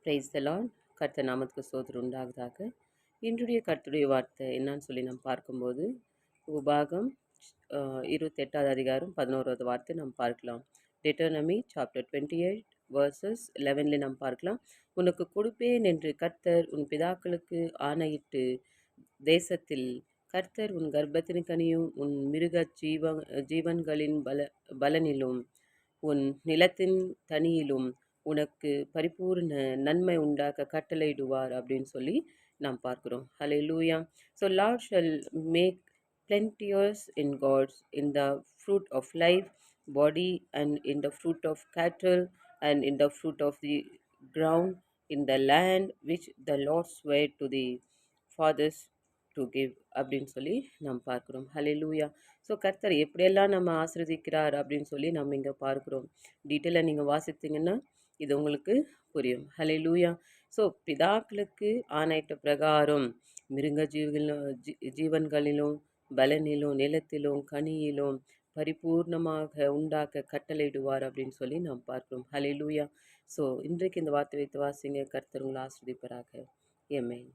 Praise the Lord. கர்த்தர் நாமத்துக்கு ஸ்தோத்திரம் உண்டாவதாக. இன்றைய கர்த்தருடைய வார்த்தை என்னன்னு சொல்லி நாம் பார்க்கும்போது, உபாகம் 28வது அதிகாரம் 11வது வார்த்தை நாம் பார்க்கலாம். Deuteronomy chapter 28 verses 11 நாம் பார்க்கலாம். உனக்கு கொடுப்பேன் என்று கர்த்தர் உன் பிதாக்களுக்கு ஆணையிட்டு தேசத்தில் கர்த்தர் உன் கர்ப்பத்தின் கனியும் உன் மிருக ஜீவன்களின் பலனிலும் உன் நிலத்தின் தனியிலும் உனக்கு பரிபூர்ண நன்மை உண்டாக்க கட்டளையிடுவார் அப்படின்னு சொல்லி நாம் பார்க்கிறோம். ஹல்லேலூயா. So Lord shall make plenteous in God's in the fruit of life, body, and in the fruit of cattle, and in the fruit of the ground, in the land which the Lord swore to the fathers to give அப்படின்னு சொல்லி நாம் பார்க்குறோம். ஹல்லேலூயா. So கர்த்தர் எப்படியெல்லாம் நம்ம ஆசீர்வதிக்கிறார் அப்படின்னு சொல்லி நம்ம இங்கே பார்க்குறோம். டீட்டெயிலாக நீங்கள் வாசித்தீங்கன்னா இது உங்களுக்கு புரியும். ஹல்லேலூயா. ஸோ பிதாக்களுக்கு ஆணையிட்ட பிரகாரம் மிருக ஜீவன்களிலும் பலனிலும் நிலத்திலும் கனியிலும் பரிபூர்ணமாக உண்டாக்க கட்டளையிடுவார் அப்படின்னு சொல்லி நாம் பார்க்கிறோம். ஹல்லேலூயா. ஸோ இன்றைக்கு இந்த வார்த்தை வைத்து வாசிங்க. கர்த்தர் உங்களை ஆசீர்வதிப்பாராக. ஆமென்.